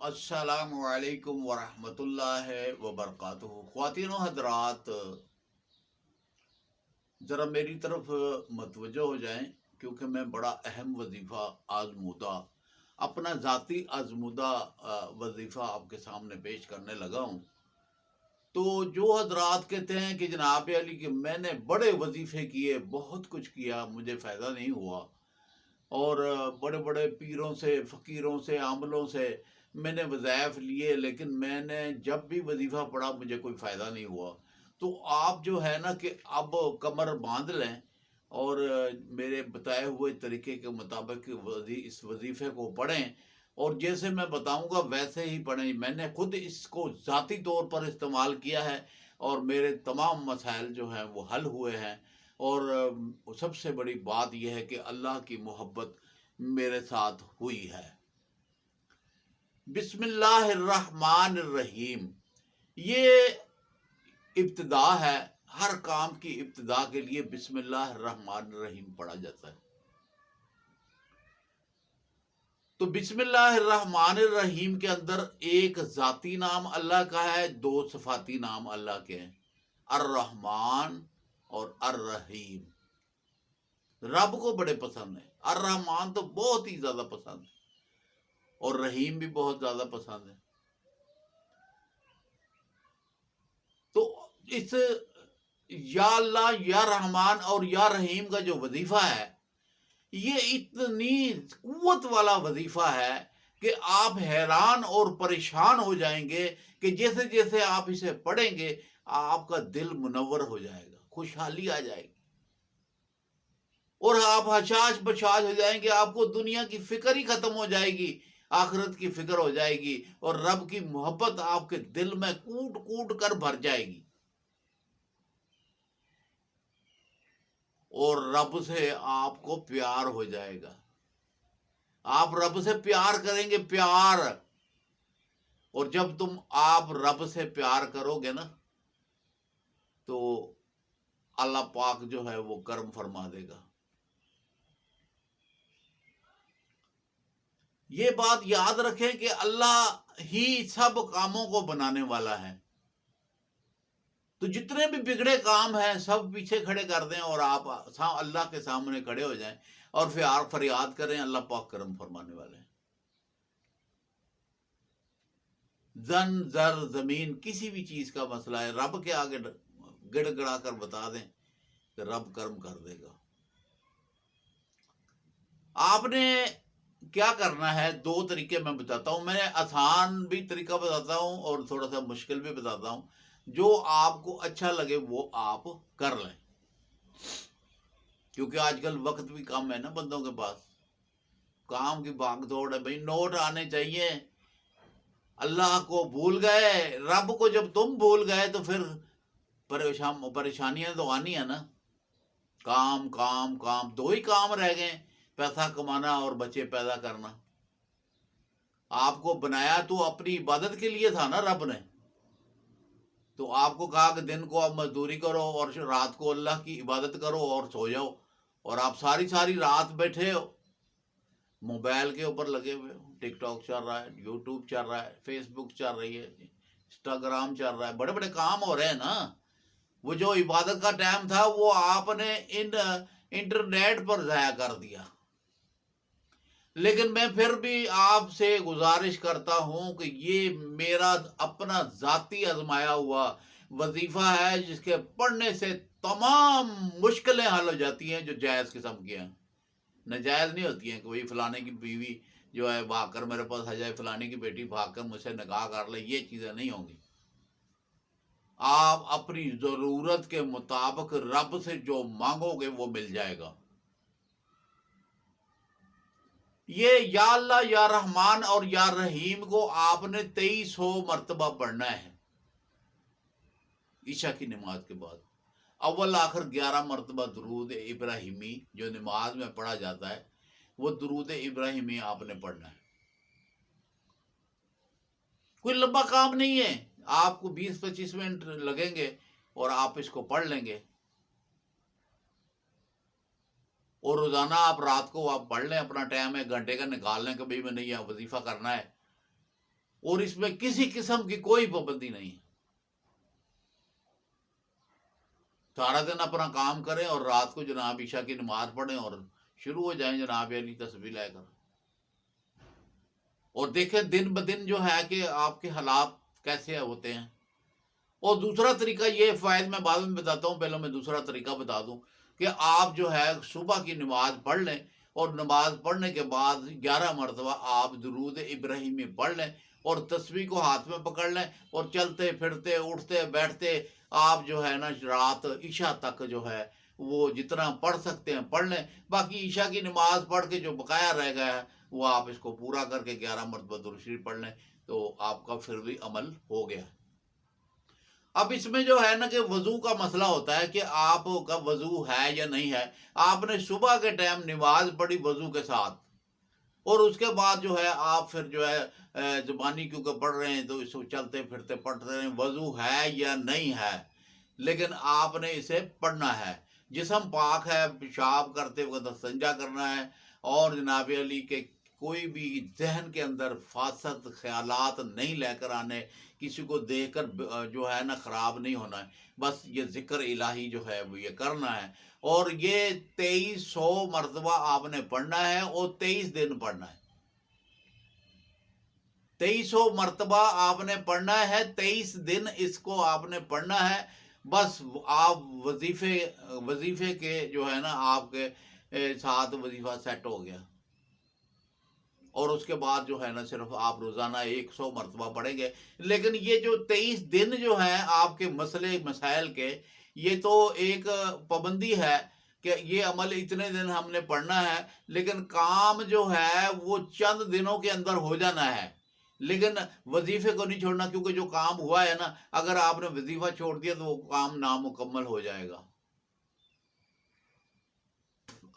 السلام علیکم ورحمۃ اللہ وبرکاتہ۔ خواتین و حضرات، ذرا میری طرف متوجہ ہو جائیں، کیونکہ میں بڑا اہم وظیفہ آزمودہ، اپنا ذاتی آزمودہ وظیفہ آپ کے سامنے پیش کرنے لگا ہوں۔ تو جو حضرات کہتے ہیں کہ جناب علی کہ میں نے بڑے وظیفے کیے، بہت کچھ کیا، مجھے فائدہ نہیں ہوا، اور بڑے بڑے پیروں سے، فقیروں سے، عاملوں سے میں نے وظائف لیے، لیکن میں نے جب بھی وظیفہ پڑھا مجھے کوئی فائدہ نہیں ہوا، تو آپ جو ہے نا کہ اب کمر باندھ لیں اور میرے بتائے ہوئے طریقے کے مطابق اس وظیفے کو پڑھیں، اور جیسے میں بتاؤں گا ویسے ہی پڑھیں۔ میں نے خود اس کو ذاتی طور پر استعمال کیا ہے، اور میرے تمام مسائل جو ہیں وہ حل ہوئے ہیں، اور سب سے بڑی بات یہ ہے کہ اللہ کی محبت میرے ساتھ ہوئی ہے۔ بسم اللہ الرحمن الرحیم، یہ ابتدا ہے۔ ہر کام کی ابتدا کے لیے بسم اللہ الرحمن الرحیم پڑھا جاتا ہے۔ تو بسم اللہ الرحمن الرحیم کے اندر ایک ذاتی نام اللہ کا ہے، دو صفاتی نام اللہ کے ہیں، الرحمن اور الرحیم۔ رب کو بڑے پسند ہے، الرحمن تو بہت ہی زیادہ پسند ہے، اور رحیم بھی بہت زیادہ پسند ہے۔ تو اس یا اللہ، یا رحمان اور یا رحیم کا جو وظیفہ ہے، یہ اتنی قوت والا وظیفہ ہے کہ آپ حیران اور پریشان ہو جائیں گے کہ جیسے جیسے آپ اسے پڑھیں گے آپ کا دل منور ہو جائے گا، خوشحالی آ جائے گی، اور آپ حشاش بشاش ہو جائیں گے، آپ کو دنیا کی فکر ہی ختم ہو جائے گی، آخرت کی فکر ہو جائے گی، اور رب کی محبت آپ کے دل میں کوٹ کوٹ کر بھر جائے گی، اور رب سے آپ کو پیار ہو جائے گا۔ آپ رب سے پیار کریں گے، پیار، اور جب آپ رب سے پیار کرو گے نا تو اللہ پاک جو ہے وہ کرم فرما دے گا۔ یہ بات یاد رکھیں کہ اللہ ہی سب کاموں کو بنانے والا ہے۔ تو جتنے بھی بگڑے کام ہیں سب پیچھے کھڑے کر دیں، اور آپ اللہ کے سامنے کھڑے ہو جائیں اور پھر آپ فریاد کریں، اللہ پاک کرم فرمانے والے ہیں۔ زن زر زمین کسی بھی چیز کا مسئلہ ہے، رب کے آگے گڑ گڑا کر بتا دیں کہ رب کرم کر دے گا۔ آپ نے کیا کرنا ہے، دو طریقے میں بتاتا ہوں، میں آسان بھی طریقہ بتاتا ہوں اور تھوڑا سا مشکل بھی بتاتا ہوں، جو آپ کو اچھا لگے وہ آپ کر لیں، کیونکہ آج کل وقت بھی کم ہے نا بندوں کے پاس، کام کی بھاگ دوڑ ہے، بھائی نوٹ آنے چاہیے۔ اللہ کو بھول گئے، رب کو جب تم بھول گئے تو پھر پریشانیاں تو آنی ہے نا۔ کام کام کام، دو ہی کام رہ گئے، پیسہ کمانا اور بچے پیدا کرنا۔ آپ کو بنایا تو اپنی عبادت کے لیے تھا نا رب نے، تو آپ کو کہا کہ دن کو آپ مزدوری کرو اور رات کو اللہ کی عبادت کرو اور سو جاؤ، اور آپ ساری ساری رات بیٹھے ہو، موبائل کے اوپر لگے ہوئے ہو، ٹک ٹاک چل رہا ہے، یوٹیوب چل رہا ہے، فیس بک چل رہی ہے، انسٹاگرام چل رہا ہے، بڑے بڑے کام ہو رہے ہیں نا۔ وہ جو عبادت کا ٹائم تھا وہ آپ نے انٹرنیٹ پر ضائع کر دیا۔ لیکن میں پھر بھی آپ سے گزارش کرتا ہوں کہ یہ میرا اپنا ذاتی آزمایا ہوا وظیفہ ہے، جس کے پڑھنے سے تمام مشکلیں حل ہو جاتی ہیں جو جائز قسم کی ہیں، ناجائز نہیں ہوتی ہیں کہ وہی فلانے کی بیوی جو ہے بھاگ کر میرے پاس آ جائے، فلانے کی بیٹی بھاگ کر مجھ سے نکاح کر لے، یہ چیزیں نہیں ہوں گی۔ آپ اپنی ضرورت کے مطابق رب سے جو مانگو گے وہ مل جائے گا۔ یہ یا اللہ، یا رحمان اور یا رحیم کو آپ نے 2300 مرتبہ پڑھنا ہے عشاء کی نماز کے بعد۔ اول آخر 11 مرتبہ درود ابراہیمی جو نماز میں پڑھا جاتا ہے، وہ درود ابراہیمی آپ نے پڑھنا ہے۔ کوئی لمبا کام نہیں ہے، آپ کو 20-25 منٹ لگیں گے اور آپ اس کو پڑھ لیں گے، اور روزانہ آپ رات کو آپ پڑھ لیں، اپنا ٹائم 1 گھنٹے کا نکال لیں کہ بھئی میں نے یہ وظیفہ کرنا ہے، اور اس میں کسی قسم کی کوئی پابندی نہیں ہے. سارا دن اپنا کام کریں اور رات کو جناب عشاء کی نماز پڑھیں اور شروع ہو جائیں جناب علی تسبیح لے کر. اور دیکھیں دن بدن جو ہے کہ آپ کے حالات کیسے ہوتے ہیں. اور دوسرا طریقہ یہ فوائد میں بعد میں بتاتا ہوں، پہلے میں دوسرا طریقہ بتا دوں کہ آپ جو ہے صبح کی نماز پڑھ لیں اور نماز پڑھنے کے بعد 11 مرتبہ آپ درود ابراہیمی پڑھ لیں اور تسبیح کو ہاتھ میں پکڑ لیں اور چلتے پھرتے اٹھتے بیٹھتے آپ جو ہے نا رات عشاء تک جو ہے وہ جتنا پڑھ سکتے ہیں پڑھ لیں. باقی عشاء کی نماز پڑھ کے جو بقایا رہ گیا ہے وہ آپ اس کو پورا کر کے 11 مرتبہ درود شریف پڑھ لیں تو آپ کا پھر بھی عمل ہو گیا. اب اس میں جو ہے نا کہ وضو کا مسئلہ ہوتا ہے کہ آپ کا وضو ہے یا نہیں ہے. آپ نے صبح کے ٹائم نماز پڑھی وضو کے ساتھ اور اس کے بعد جو ہے آپ پھر جو ہے زبانی کیونکہ پڑھ رہے ہیں تو اس کو چلتے پھرتے پڑھ رہے ہیں، وضو ہے یا نہیں ہے لیکن آپ نے اسے پڑھنا ہے. جسم پاک ہے، پیشاب کرتے وقت استنجا کرنا ہے اور جناب علی کے کوئی بھی ذہن کے اندر فاسد خیالات نہیں لے کر آنے، کسی کو دیکھ کر جو ہے نا خراب نہیں ہونا ہے. بس یہ ذکر الہی جو ہے وہ یہ کرنا ہے اور یہ 2300 مرتبہ آپ نے پڑھنا ہے اور 23 دن پڑھنا ہے. 2300 مرتبہ آپ نے پڑھنا ہے، 23 دن اس کو آپ نے پڑھنا ہے. بس آپ وظیفے کے جو ہے نا آپ کے ساتھ وظیفہ سیٹ ہو گیا. اور اس کے بعد جو ہے نا صرف آپ روزانہ 100 مرتبہ پڑھیں گے. لیکن یہ جو 23 دن جو ہیں آپ کے مسئلے مسائل کے، یہ تو ایک پابندی ہے کہ یہ عمل اتنے دن ہم نے پڑھنا ہے، لیکن کام جو ہے وہ چند دنوں کے اندر ہو جانا ہے. لیکن وظیفے کو نہیں چھوڑنا، کیونکہ جو کام ہوا ہے نا اگر آپ نے وظیفہ چھوڑ دیا تو وہ کام نامکمل ہو جائے گا.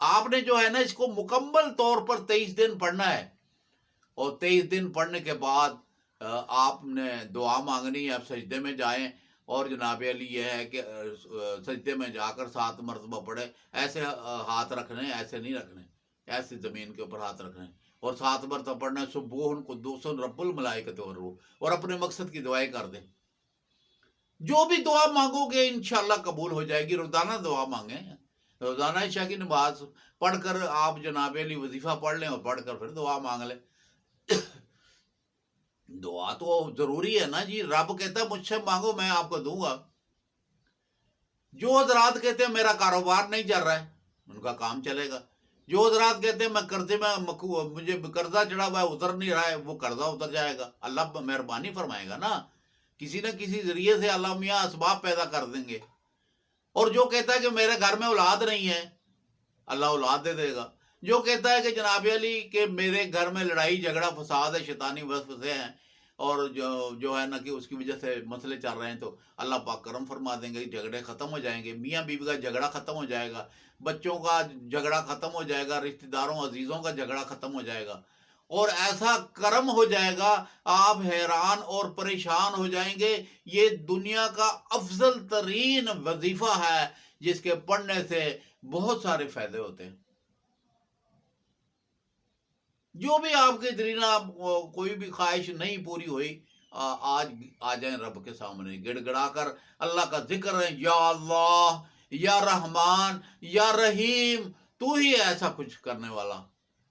آپ نے جو ہے نا اس کو مکمل طور پر 23 دن پڑھنا ہے اور 23 دن پڑھنے کے بعد آپ نے دعا مانگنی ہے. آپ سجدے میں جائیں اور جناب علی یہ ہے کہ سجدے میں جا کر 7 مرتبہ پڑھے. ایسے ہاتھ رکھنے، ایسے نہیں رکھنے، ایسے زمین کے اوپر ہاتھ رکھنے اور 7 مرتبہ پڑھنا سبوح قدوس رب الملائکۃ والروح، اور اپنے مقصد کی دعائیں کر دیں. جو بھی دعا مانگو گے انشاءاللہ قبول ہو جائے گی. روزانہ دعا مانگیں، روزانہ عشاء کی نماز پڑھ کر آپ جناب علی وظیفہ پڑھ لیں اور پڑھ کر پھر دعا مانگ لیں. دعا تو ضروری ہے نا جی. رب کہتا ہے مجھ سے مانگو میں آپ کو دوں گا. جو حضرات کہتے ہیں میرا کاروبار نہیں چل رہا ہے، ان کا کام چلے گا. جو حضرات کہتے ہیں میں قرضے میں مجھے قرضہ چڑھا ہوا ہے اتر نہیں رہا ہے، وہ قرضہ اتر جائے گا. اللہ مہربانی فرمائے گا نا، کسی نہ کسی ذریعے سے اللہ میاں اسباب پیدا کر دیں گے. اور جو کہتا ہے کہ میرے گھر میں اولاد نہیں ہے، اللہ اولاد دے دے گا. جو کہتا ہے کہ جناب علی کہ میرے گھر میں لڑائی جھگڑا فساد ہے، شیطانی وسوسے ہیں اور جو ہے نا کہ اس کی وجہ سے مسئلے چل رہے ہیں، تو اللہ پاک کرم فرما دیں گے، جھگڑے ختم ہو جائیں گے، میاں بیوی کا جھگڑا ختم ہو جائے گا، بچوں کا جھگڑا ختم ہو جائے گا، رشتہ داروں عزیزوں کا جھگڑا ختم ہو جائے گا. اور ایسا کرم ہو جائے گا آپ حیران اور پریشان ہو جائیں گے. یہ دنیا کا افضل ترین وظیفہ ہے جس کے پڑھنے سے بہت سارے فائدے ہوتے ہیں. جو بھی آپ کے درینا کوئی بھی خواہش نہیں پوری ہوئی، آج آ جائیں رب کے سامنے گڑ گڑا کر اللہ کا ذکر ہے. یا اللہ، یا رحمان، یا رحیم، تو ہی ایسا کچھ کرنے والا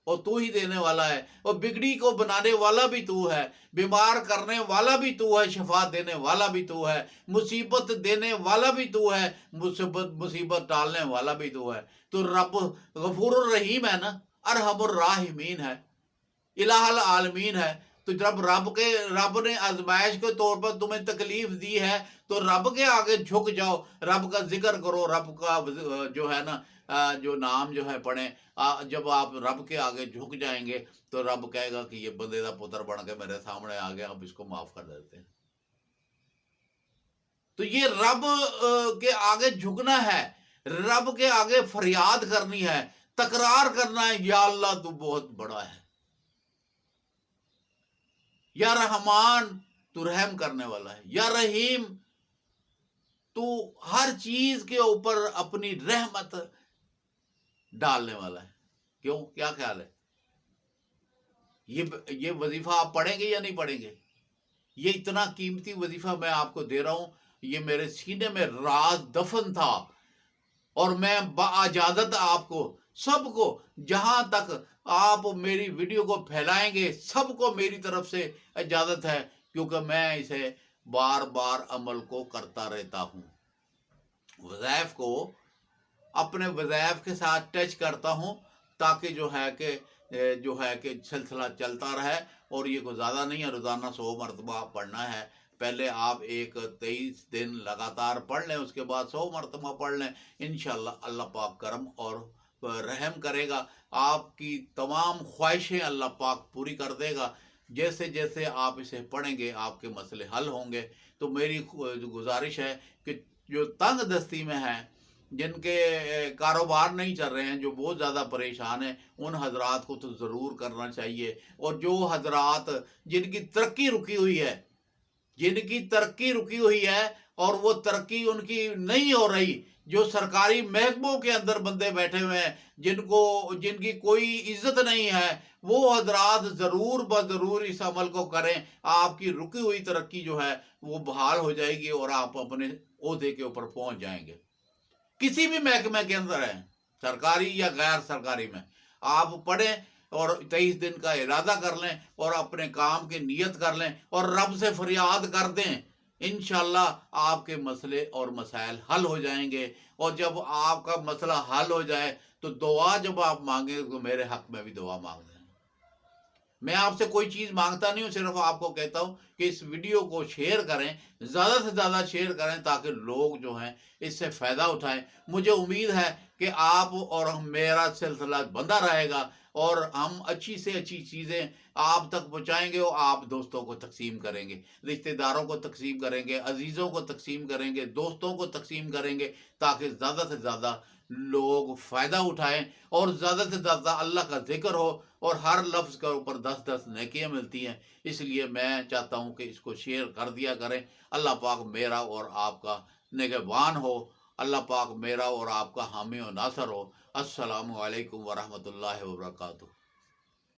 اور تو ہی دینے والا ہے، اور بگڑی کو بنانے والا بھی تو ہے، بیمار کرنے والا بھی تو ہے، شفا دینے والا بھی تو ہے، مصیبت دینے والا بھی تو ہے، مصیبت ڈالنے والا بھی تو ہے. تو رب غفور الرحیم ہے نا، ارحم الراحمین ہے، الہ العالمین ہے. تو جب رب نے آزمائش کے طور پر تمہیں تکلیف دی ہے تو رب کے آگے جھک جاؤ، رب کا ذکر کرو، رب کا جو ہے نا جو نام جو ہے پڑھیں. جب آپ رب کے آگے جھک جائیں گے تو رب کہے گا کہ یہ بندے دا پتر بن کے میرے سامنے آ گیا، اب اس کو معاف کر دیتے ہیں. تو یہ رب کے آگے جھکنا ہے، رب کے آگے فریاد کرنی ہے، تکرار کرنا ہے، یا اللہ تو بہت بڑا ہے، یا رحمان تو رحم کرنے والا ہے، یا رحیم تو ہر چیز کے اوپر اپنی رحمت ڈالنے والا ہے. کیا خیال ہے؟ یہ وظیفہ آپ پڑھیں گے یا نہیں پڑھیں گے؟ یہ اتنا قیمتی وظیفہ میں آپ کو دے رہا ہوں، یہ میرے سینے میں راز دفن تھا، اور میں باجازت آپ کو سب کو، جہاں تک آپ میری ویڈیو کو پھیلائیں گے، سب کو میری طرف سے اجازت ہے، کیونکہ میں اسے بار بار عمل کو کرتا رہتا ہوں، وظائف کو اپنے وظائف کے ساتھ ٹچ کرتا ہوں، تاکہ جو ہے کہ سلسلہ چلتا رہے، اور یہ کوئی زیادہ نہیں ہے، روزانہ 100 مرتبہ پڑھنا ہے۔ پہلے آپ ایک 23 دن لگاتار پڑھ لیں، اس کے بعد 100 مرتبہ پڑھ لیں، انشاءاللہ اللہ پاک کرم اور رحم کرے گا، آپ کی تمام خواہشیں اللہ پاک پوری کر دے گا۔ جیسے جیسے آپ اسے پڑھیں گے آپ کے مسئلے حل ہوں گے۔ تو میری گزارش ہے کہ جو تنگ دستی میں ہیں، جن کے کاروبار نہیں چل رہے ہیں، جو بہت زیادہ پریشان ہیں، ان حضرات کو تو ضرور کرنا چاہیے، اور جو حضرات جن کی ترقی رکی ہوئی ہے، اور وہ ترقی ان کی نہیں ہو رہی، جو سرکاری محکموں کے اندر بندے بیٹھے ہوئے ہیں، جن کی کوئی عزت نہیں ہے، وہ حضرات ضرور بضرور اس عمل کو کریں، آپ کی رکی ہوئی ترقی جو ہے وہ بحال ہو جائے گی، اور آپ اپنے عہدے کے اوپر پہنچ جائیں گے۔ کسی بھی محکمے کے اندر ہیں، سرکاری یا غیر سرکاری میں، آپ پڑھیں اور 23 دن کا ارادہ کر لیں، اور اپنے کام کی نیت کر لیں، اور رب سے فریاد کر دیں، انشاءاللہ آپ کے مسئلے اور مسائل حل ہو جائیں گے۔ اور جب آپ کا مسئلہ حل ہو جائے تو دعا جب آپ مانگیں تو میرے حق میں بھی دعا مانگ دیں۔ میں آپ سے کوئی چیز مانگتا نہیں ہوں، صرف آپ کو کہتا ہوں کہ اس ویڈیو کو شیئر کریں، زیادہ سے زیادہ شیئر کریں، تاکہ لوگ جو ہیں اس سے فائدہ اٹھائیں۔ مجھے امید ہے کہ آپ اور میرا سلسلہ بندہ رہے گا، اور ہم اچھی سے اچھی چیزیں آپ تک پہنچائیں گے، اور آپ دوستوں کو تقسیم کریں گے، رشتہ داروں کو تقسیم کریں گے، عزیزوں کو تقسیم کریں گے، دوستوں کو تقسیم کریں گے، تاکہ زیادہ سے زیادہ لوگ فائدہ اٹھائیں، اور زیادہ سے زیادہ اللہ کا ذکر ہو، اور ہر لفظ کے اوپر 10 نیکیاں ملتی ہیں۔ اس لیے میں چاہتا ہوں کہ اس کو شیئر کر دیا کریں۔ اللہ پاک میرا اور آپ کا نگہبان ہو، اللہ پاک میرا اور آپ کا حامی و ناصر ہو۔ السلام علیکم ورحمۃ اللہ وبرکاتہ۔